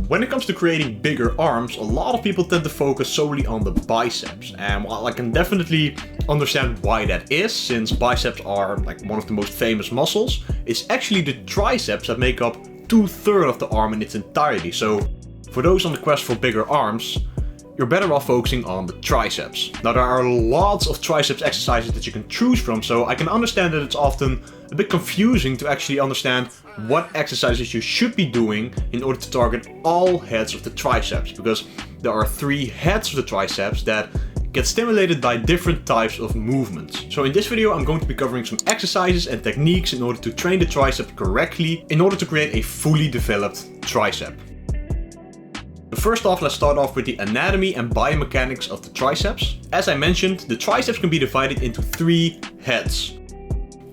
When it comes to creating bigger arms, a lot of people tend to focus solely on the biceps. And while I can definitely understand why that is, since biceps are like one of the most famous muscles, it's actually the triceps that make up 2/3 of the arm in its entirety. So for those on the quest for bigger arms, you're better off focusing on the triceps. Now there are lots of triceps exercises that you can choose from, so I can understand that it's often a bit confusing to actually understand what exercises you should be doing in order to target all heads of the triceps, because there are 3 heads of the triceps that get stimulated by different types of movements. So in this video I'm going to be covering some exercises and techniques in order to train the tricep correctly in order to create a fully developed tricep. First off, let's start off with the anatomy and biomechanics of the triceps. As I mentioned, the triceps can be divided into 3 heads.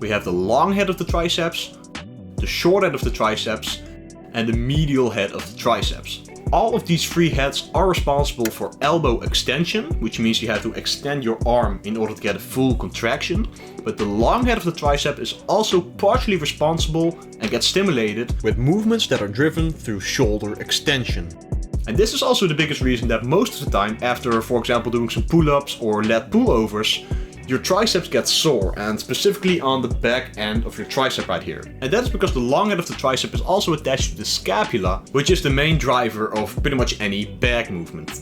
We have the long head of the triceps, the short head of the triceps, and the medial head of the triceps. All of these 3 heads are responsible for elbow extension, which means you have to extend your arm in order to get a full contraction. But the long head of the tricep is also partially responsible and gets stimulated with movements that are driven through shoulder extension. And this is also the biggest reason that most of the time after, for example, doing some pull-ups or lat pullovers, your triceps get sore, and specifically on the back end of your tricep right here. And that is because the long head of the tricep is also attached to the scapula, which is the main driver of pretty much any back movement.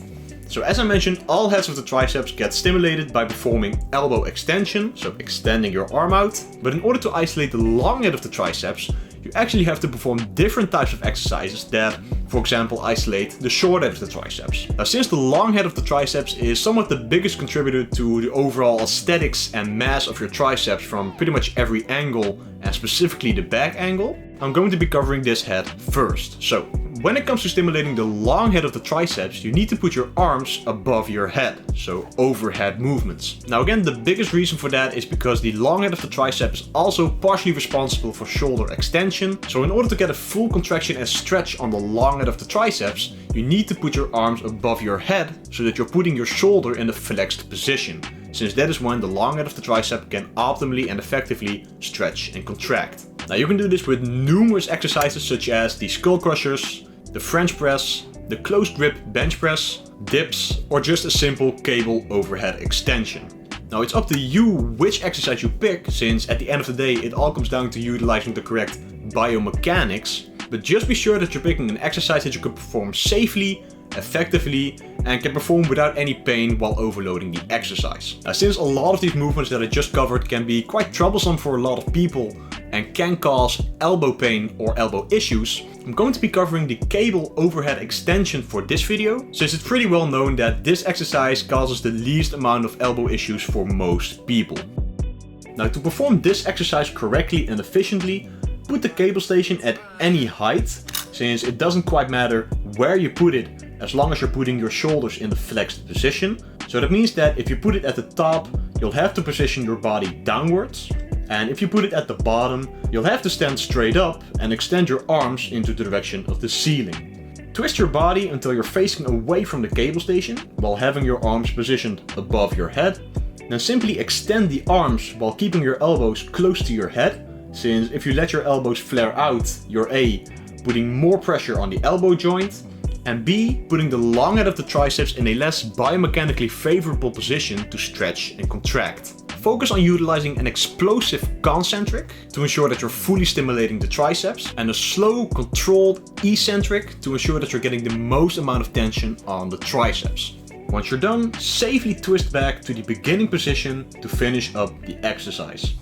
So as I mentioned, all heads of the triceps get stimulated by performing elbow extension, so extending your arm out. But in order to isolate the long head of the triceps, you actually have to perform different types of exercises that, for example, isolate the short head of the triceps. Now, since the long head of the triceps is somewhat the biggest contributor to the overall aesthetics and mass of your triceps from pretty much every angle, and specifically the back angle, I'm going to be covering this head first. So, when it comes to stimulating the long head of the triceps, you need to put your arms above your head, so overhead movements. Now again, the biggest reason for that is because the long head of the tricep is also partially responsible for shoulder extension. So in order to get a full contraction and stretch on the long head of the triceps, you need to put your arms above your head so that you're putting your shoulder in a flexed position, since that is when the long head of the tricep can optimally and effectively stretch and contract. Now you can do this with numerous exercises such as the Skullcrushers, the French press, the closed grip bench press, dips, or just a simple cable overhead extension. Now it's up to you which exercise you pick, since at the end of the day it all comes down to utilizing the correct biomechanics, but just be sure that you're picking an exercise that you can perform safely, effectively, and can perform without any pain while overloading the exercise. Now, since a lot of these movements that I just covered can be quite troublesome for a lot of people and can cause elbow pain or elbow issues, I'm going to be covering the cable overhead extension for this video, since it's pretty well known that this exercise causes the least amount of elbow issues for most people. Now, to perform this exercise correctly and efficiently, put the cable station at any height, since it doesn't quite matter where you put it as long as you're putting your shoulders in the flexed position. So that means that if you put it at the top, you'll have to position your body downwards. And if you put it at the bottom, you'll have to stand straight up and extend your arms into the direction of the ceiling. Twist your body until you're facing away from the cable station while having your arms positioned above your head. Then simply extend the arms while keeping your elbows close to your head, since if you let your elbows flare out, you're A, putting more pressure on the elbow joint, and B, putting the long head of the triceps in a less biomechanically favorable position to stretch and contract. Focus on utilizing an explosive concentric to ensure that you're fully stimulating the triceps, and a slow, controlled eccentric to ensure that you're getting the most amount of tension on the triceps. Once you're done, safely twist back to the beginning position to finish up the exercise.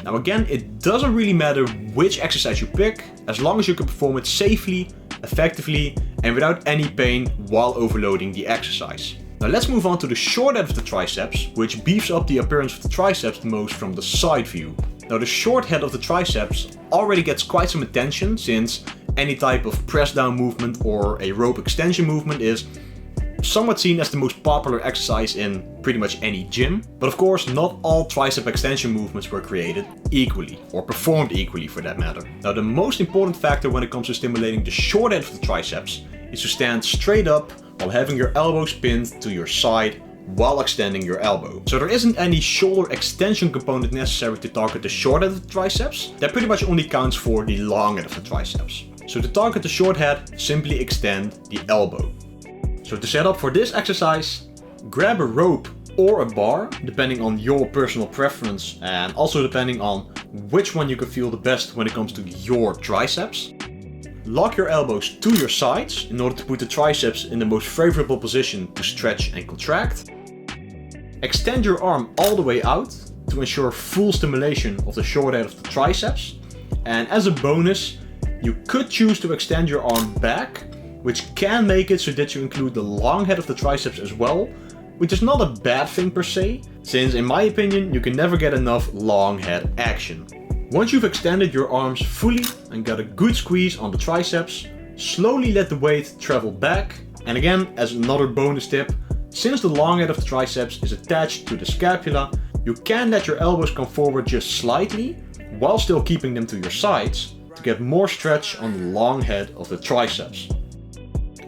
Now again, it doesn't really matter which exercise you pick, as long as you can perform it safely, effectively, and without any pain while overloading the exercise. Now let's move on to the short head of the triceps, which beefs up the appearance of the triceps the most from the side view. Now the short head of the triceps already gets quite some attention, since any type of press down movement or a rope extension movement is somewhat seen as the most popular exercise in pretty much any gym. But of course, not all tricep extension movements were created equally, or performed equally for that matter. Now the most important factor when it comes to stimulating the short head of the triceps is to stand straight up while having your elbows pinned to your side while extending your elbow. So there isn't any shoulder extension component necessary to target the short head of the triceps. That pretty much only counts for the long head of the triceps. So to target the short head, simply extend the elbow. So to set up for this exercise, grab a rope or a bar, depending on your personal preference and also depending on which one you can feel the best when it comes to your triceps. Lock your elbows to your sides in order to put the triceps in the most favorable position to stretch and contract. Extend your arm all the way out to ensure full stimulation of the short head of the triceps. And as a bonus, you could choose to extend your arm back, which can make it so that you include the long head of the triceps as well, which is not a bad thing per se, since in my opinion you can never get enough long head action. Once you've extended your arms fully and got a good squeeze on the triceps, slowly let the weight travel back. And again, as another bonus tip, since the long head of the triceps is attached to the scapula, you can let your elbows come forward just slightly while still keeping them to your sides to get more stretch on the long head of the triceps.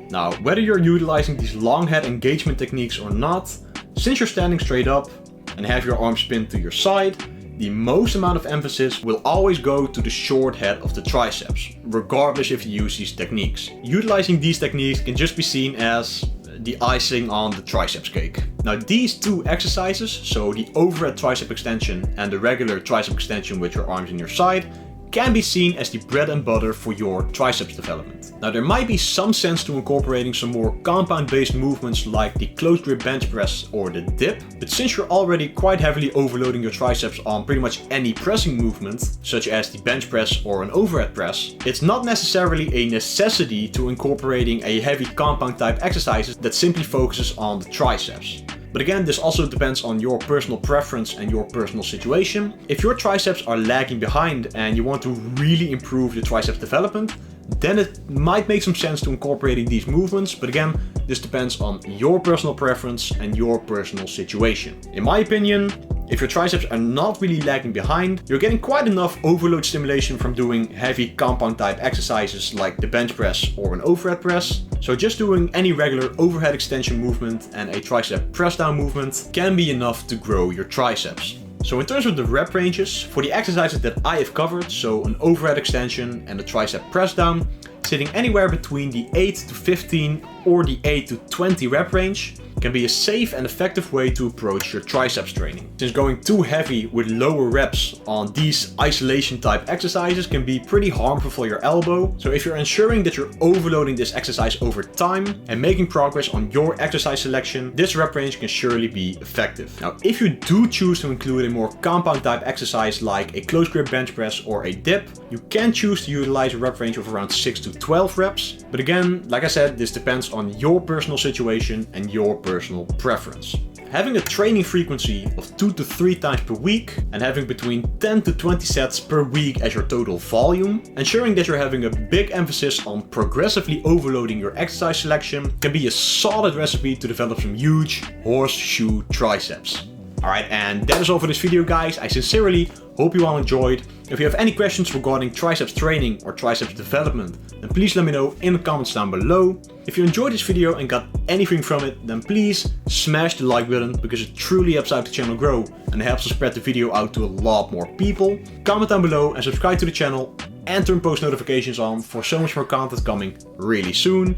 Now, whether you're utilizing these long head engagement techniques or not, since you're standing straight up and have your arms pinned to your side, the most amount of emphasis will always go to the short head of the triceps, regardless if you use these techniques. Utilizing these techniques can just be seen as the icing on the triceps cake. Now these two exercises, so the overhead tricep extension and the regular tricep extension with your arms in your side, can be seen as the bread and butter for your triceps development. Now there might be some sense to incorporating some more compound based movements like the close grip bench press or the dip, but since you're already quite heavily overloading your triceps on pretty much any pressing movement, such as the bench press or an overhead press, it's not necessarily a necessity to incorporating a heavy compound type exercises that simply focuses on the triceps. But again, this also depends on your personal preference and your personal situation. If your triceps are lagging behind and you want to really improve the triceps development, then it might make some sense to incorporating these movements, but again, this depends on your personal preference and your personal situation. In my opinion, if your triceps are not really lagging behind, you're getting quite enough overload stimulation from doing heavy compound type exercises like the bench press or an overhead press. So just doing any regular overhead extension movement and a tricep press down movement can be enough to grow your triceps. So in terms of the rep ranges, for the exercises that I have covered, so an overhead extension and a tricep press down, sitting anywhere between the 8 to 15 or the 8 to 20 rep range can be a safe and effective way to approach your triceps training. Since going too heavy with lower reps on these isolation type exercises can be pretty harmful for your elbow. So if you're ensuring that you're overloading this exercise over time and making progress on your exercise selection, this rep range can surely be effective. Now, if you do choose to include a more compound type exercise like a close grip bench press or a dip, you can choose to utilize a rep range of around 6 to 12 reps. But again, like I said, this depends on your personal situation and your personal preference. Having a training frequency of 2 to 3 times per week and having between 10 to 20 sets per week as your total volume, ensuring that you're having a big emphasis on progressively overloading your exercise selection can be a solid recipe to develop some huge horseshoe triceps. Alright, and that is all for this video, guys. I sincerely hope you all enjoyed. If you have any questions regarding triceps training or triceps development, then please let me know in the comments down below. If you enjoyed this video and got anything from it, then please smash the like button because it truly helps out the channel grow and helps us spread the video out to a lot more people. Comment down below and subscribe to the channel and turn post notifications on for so much more content coming really soon.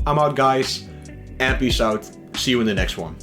I'm out, guys, and peace out. See you in the next one.